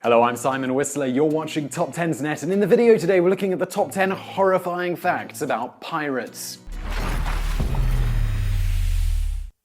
Hello, I'm Simon Whistler, you're watching TopTenzNet, and in the video today we're looking at the top 10 horrifying facts about pirates.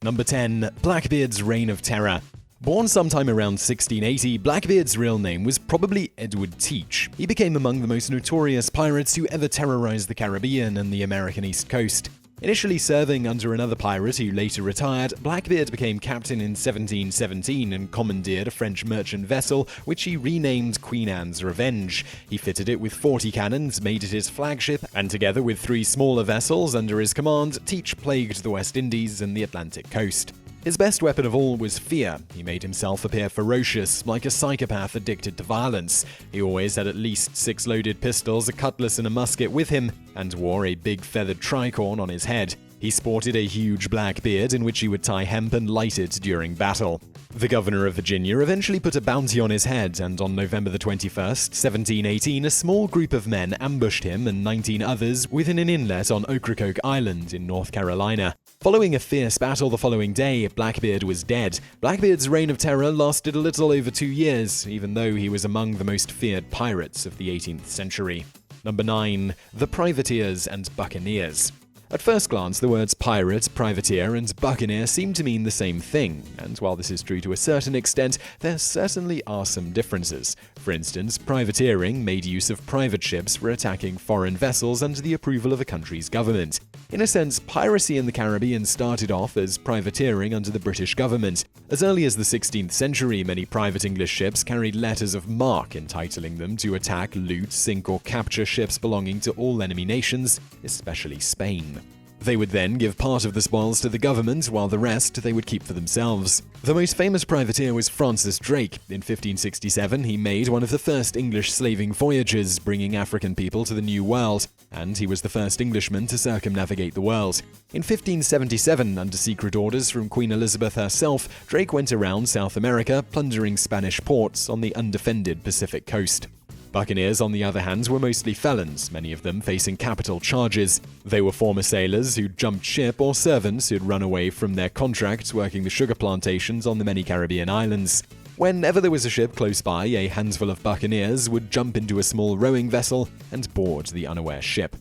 Number 10. Blackbeard's Reign of Terror. Born sometime around 1680, Blackbeard's real name was probably Edward Teach. He became among the most notorious pirates who ever terrorized the Caribbean and the American East Coast. Initially serving under another pirate who later retired, Blackbeard became captain in 1717 and commandeered a French merchant vessel, which he renamed Queen Anne's Revenge. He fitted it with 40 cannons, made it his flagship, and together with 3 smaller vessels under his command, Teach plagued the West Indies and the Atlantic coast. His best weapon of all was fear. He made himself appear ferocious, like a psychopath addicted to violence. He always had at least 6 loaded pistols, a cutlass and a musket with him, and wore a big feathered tricorn on his head. He sported a huge black beard in which he would tie hemp and light it during battle. The governor of Virginia eventually put a bounty on his head, and on November 21st, 1718, a small group of men ambushed him and 19 others within an inlet on Ocracoke Island in North Carolina. Following a fierce battle the following day, Blackbeard was dead. Blackbeard's reign of terror lasted a little over 2 years, even though he was among the most feared pirates of the 18th century. Number 9. The Privateers and Buccaneers. At first glance, the words pirate, privateer, and buccaneer seem to mean the same thing, and while this is true to a certain extent, there certainly are some differences. For instance, privateering made use of private ships for attacking foreign vessels under the approval of a country's government. In a sense, piracy in the Caribbean started off as privateering under the British government. As early as the 16th century, many private English ships carried letters of marque entitling them to attack, loot, sink, or capture ships belonging to all enemy nations, especially Spain. They would then give part of the spoils to the government, while the rest they would keep for themselves. The most famous privateer was Francis Drake. In 1567, he made one of the first English slaving voyages, bringing African people to the New World, and he was the first Englishman to circumnavigate the world. In 1577, under secret orders from Queen Elizabeth herself, Drake went around South America, plundering Spanish ports on the undefended Pacific coast. Buccaneers, on the other hand, were mostly felons, many of them facing capital charges. They were former sailors who'd jumped ship or servants who'd run away from their contracts working the sugar plantations on the many Caribbean islands. Whenever there was a ship close by, a handful of buccaneers would jump into a small rowing vessel and board the unaware ship.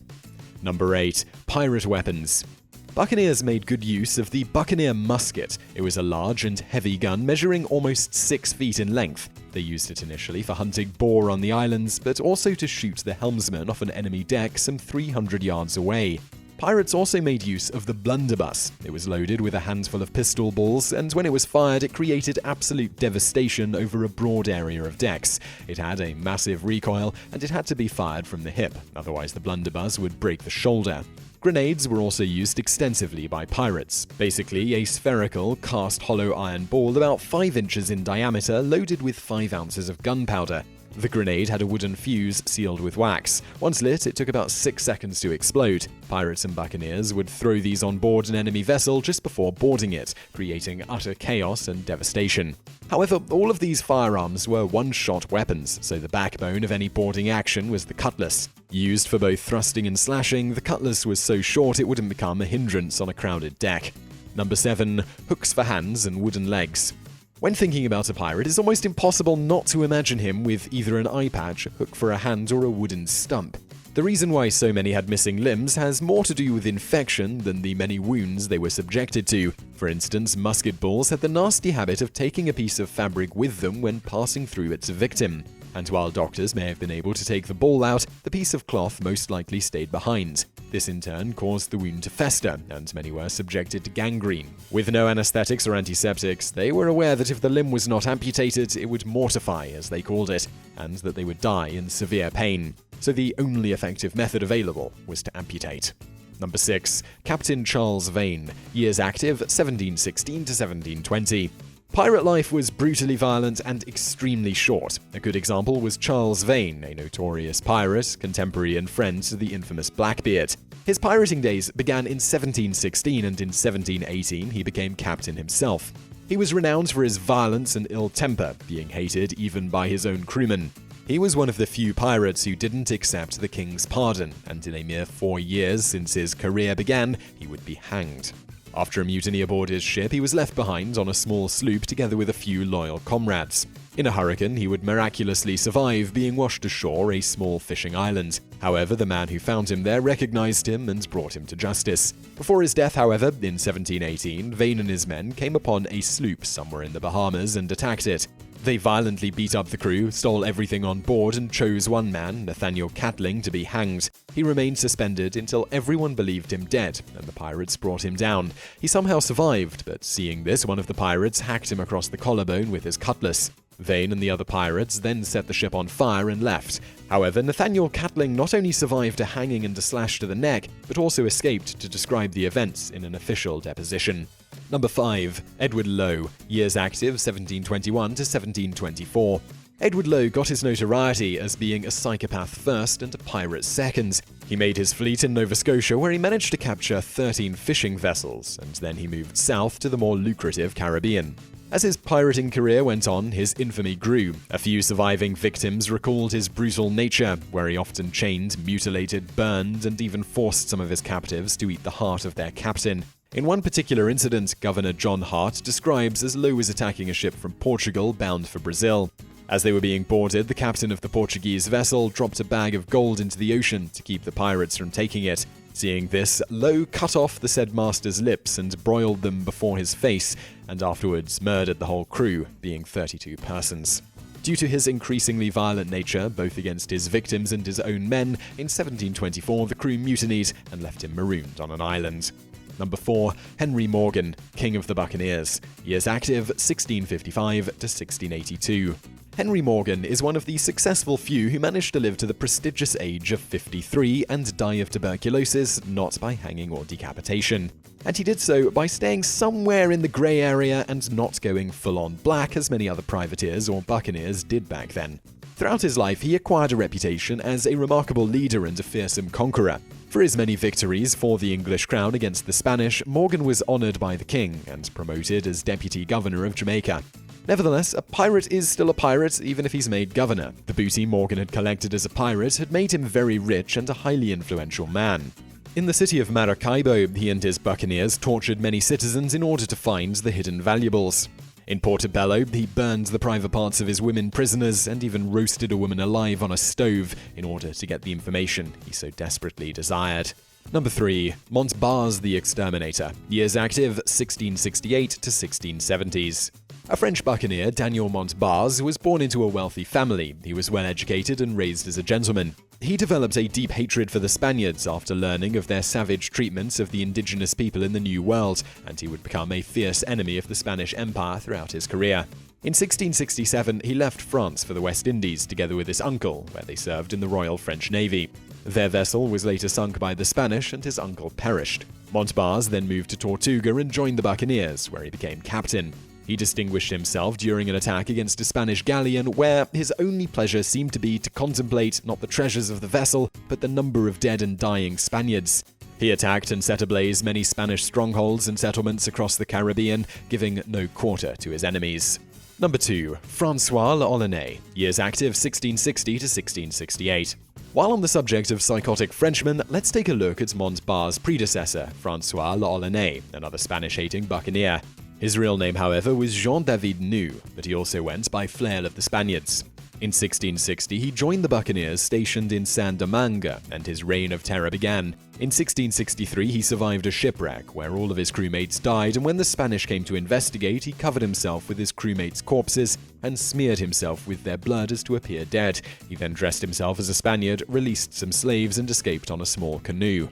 Number 8. Pirate weapons. Buccaneers made good use of the buccaneer musket. It was a large and heavy gun measuring almost 6 feet in length. They used it initially for hunting boar on the islands, but also to shoot the helmsman off an enemy deck some 300 yards away. Pirates also made use of the blunderbuss. It was loaded with a handful of pistol balls, and when it was fired, it created absolute devastation over a broad area of decks. It had a massive recoil, and it had to be fired from the hip, otherwise the blunderbuss would break the shoulder. Grenades were also used extensively by pirates. Basically, a spherical, cast hollow iron ball about 5 inches in diameter loaded with 5 ounces of gunpowder. The grenade had a wooden fuse sealed with wax. Once lit, it took about 6 seconds to explode. Pirates and buccaneers would throw these on board an enemy vessel just before boarding it, creating utter chaos and devastation. However, all of these firearms were one-shot weapons, so the backbone of any boarding action was the cutlass. Used for both thrusting and slashing, the cutlass was so short it wouldn't become a hindrance on a crowded deck. Number 7. Hooks for hands and wooden legs. When thinking about a pirate, it's almost impossible not to imagine him with either an eye patch, a hook for a hand, or a wooden stump. The reason why so many had missing limbs has more to do with infection than the many wounds they were subjected to. For instance, musket balls had the nasty habit of taking a piece of fabric with them when passing through its victim. And while doctors may have been able to take the ball out, the piece of cloth most likely stayed behind. This in turn caused the wound to fester, and many were subjected to gangrene. With no anesthetics or antiseptics, they were aware that if the limb was not amputated, it would mortify, as they called it, and that they would die in severe pain. So the only effective method available was to amputate. Number 6. Captain Charles Vane. Years active, 1716 to 1720. Pirate life was brutally violent and extremely short. A good example was Charles Vane, a notorious pirate, contemporary and friend to the infamous Blackbeard. His pirating days began in 1716, and in 1718 he became captain himself. He was renowned for his violence and ill temper, being hated even by his own crewmen. He was one of the few pirates who didn't accept the king's pardon, and in a mere 4 years since his career began, he would be hanged. After a mutiny aboard his ship, he was left behind on a small sloop together with a few loyal comrades. In a hurricane, he would miraculously survive being washed ashore a small fishing island. However, the man who found him there recognized him and brought him to justice. Before his death, however, in 1718, Vane and his men came upon a sloop somewhere in the Bahamas and attacked it. They violently beat up the crew, stole everything on board, and chose one man, Nathaniel Catling, to be hanged. He remained suspended until everyone believed him dead, and the pirates brought him down. He somehow survived, but seeing this, one of the pirates hacked him across the collarbone with his cutlass. Vane and the other pirates then set the ship on fire and left. However, Nathaniel Catling not only survived a hanging and a slash to the neck, but also escaped to describe the events in an official deposition. Number 5. Edward Lowe, years active 1721 to 1724. Edward Lowe got his notoriety as being a psychopath first and a pirate second. He made his fleet in Nova Scotia, where he managed to capture 13 fishing vessels, and then he moved south to the more lucrative Caribbean. As his pirating career went on, his infamy grew. A few surviving victims recalled his brutal nature, where he often chained, mutilated, burned, and even forced some of his captives to eat the heart of their captain. In one particular incident, Governor John Hart describes as Lowe was attacking a ship from Portugal bound for Brazil. As they were being boarded, the captain of the Portuguese vessel dropped a bag of gold into the ocean to keep the pirates from taking it. Seeing this, Lowe cut off the said master's lips and broiled them before his face, and afterwards murdered the whole crew, being 32 persons. Due to his increasingly violent nature, both against his victims and his own men, in 1724 the crew mutinied and left him marooned on an island. Number 4. Henry Morgan, King of the Buccaneers, years active 1655 to 1682. Henry Morgan is one of the successful few who managed to live to the prestigious age of 53 and die of tuberculosis, not by hanging or decapitation. And he did so by staying somewhere in the grey area and not going full-on black as many other privateers or buccaneers did back then. Throughout his life, he acquired a reputation as a remarkable leader and a fearsome conqueror. For his many victories for the English crown against the Spanish, Morgan was honoured by the king and promoted as deputy governor of Jamaica. Nevertheless, a pirate is still a pirate even if he's made governor. The booty Morgan had collected as a pirate had made him very rich and a highly influential man. In the city of Maracaibo, he and his buccaneers tortured many citizens in order to find the hidden valuables. In Portobello, he burned the private parts of his women prisoners and even roasted a woman alive on a stove in order to get the information he so desperately desired. Number 3. Montbars the Exterminator, years active 1668 to 1670s. A French buccaneer, Daniel Montbars, was born into a wealthy family. He was well educated and raised as a gentleman. He developed a deep hatred for the Spaniards after learning of their savage treatment of the indigenous people in the New World, and he would become a fierce enemy of the Spanish Empire throughout his career. In 1667, he left France for the West Indies together with his uncle, where they served in the Royal French Navy. Their vessel was later sunk by the Spanish, and his uncle perished. Montbars then moved to Tortuga and joined the Buccaneers, where he became captain. He distinguished himself during an attack against a Spanish galleon where his only pleasure seemed to be to contemplate not the treasures of the vessel, but the number of dead and dying Spaniards. He attacked and set ablaze many Spanish strongholds and settlements across the Caribbean, giving no quarter to his enemies. Number 2. Francois l'Olonnais, years active 1660 to 1668. While on the subject of psychotic Frenchmen, let's take a look at Montbars' predecessor, Francois l'Olonnais, another Spanish-hating buccaneer. His real name, however, was Jean-David New, but he also went by Flail of the Spaniards. In 1660, he joined the buccaneers stationed in Saint-Domingue, and his reign of terror began. In 1663, he survived a shipwreck where all of his crewmates died, and when the Spanish came to investigate, he covered himself with his crewmates' corpses and smeared himself with their blood as to appear dead. He then dressed himself as a Spaniard, released some slaves, and escaped on a small canoe.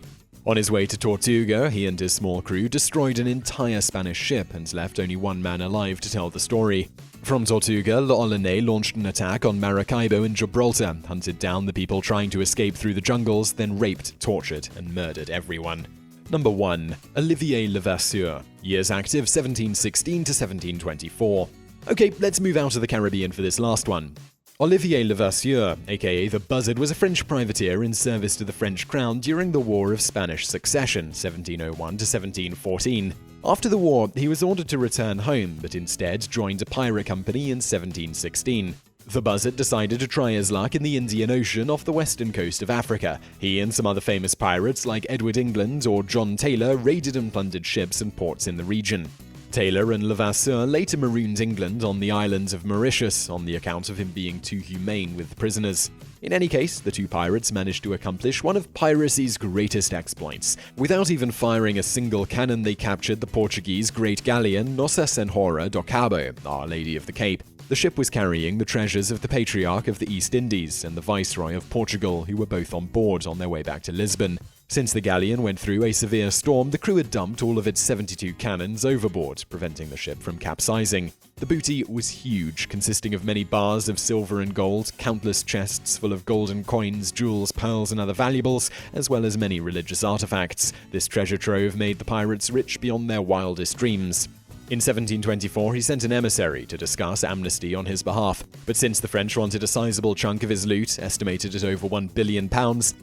On his way to Tortuga, he and his small crew destroyed an entire Spanish ship and left only one man alive to tell the story. From Tortuga, l'Olonnais launched an attack on Maracaibo and Gibraltar, hunted down the people trying to escape through the jungles, then raped, tortured, and murdered everyone. Number 1. Olivier Levasseur, years active 1716 to 1724. Okay, let's move out of the Caribbean for this last one. Olivier Levasseur, aka the Buzzard, was a French privateer in service to the French crown during the War of Spanish Succession, 1701 to 1714. After the war, he was ordered to return home, but instead joined a pirate company in 1716. The Buzzard decided to try his luck in the Indian Ocean off the western coast of Africa. He and some other famous pirates like Edward England or John Taylor raided and plundered ships and ports in the region. Taylor and Levasseur later marooned England on the islands of Mauritius on the account of him being too humane with prisoners. In any case, the two pirates managed to accomplish one of piracy's greatest exploits. Without even firing a single cannon, they captured the Portuguese great galleon Nossa Senhora do Cabo, Our Lady of the Cape. The ship was carrying the treasures of the Patriarch of the East Indies and the Viceroy of Portugal, who were both on board on their way back to Lisbon. Since the galleon went through a severe storm, the crew had dumped all of its 72 cannons overboard, preventing the ship from capsizing. The booty was huge, consisting of many bars of silver and gold, countless chests full of golden coins, jewels, pearls, and other valuables, as well as many religious artifacts. This treasure trove made the pirates rich beyond their wildest dreams. In 1724, he sent an emissary to discuss amnesty on his behalf, but since the French wanted a sizable chunk of his loot, estimated at over £1 billion,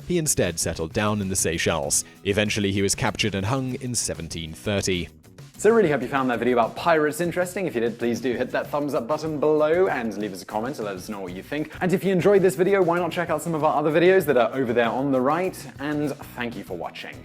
he instead settled down in the Seychelles. Eventually, he was captured and hung in 1730. So really hope you found that video about pirates interesting. If you did, please do hit that thumbs up button below and leave us a comment to let us know what you think. And if you enjoyed this video, why not check out some of our other videos that are over there on the right, and thank you for watching.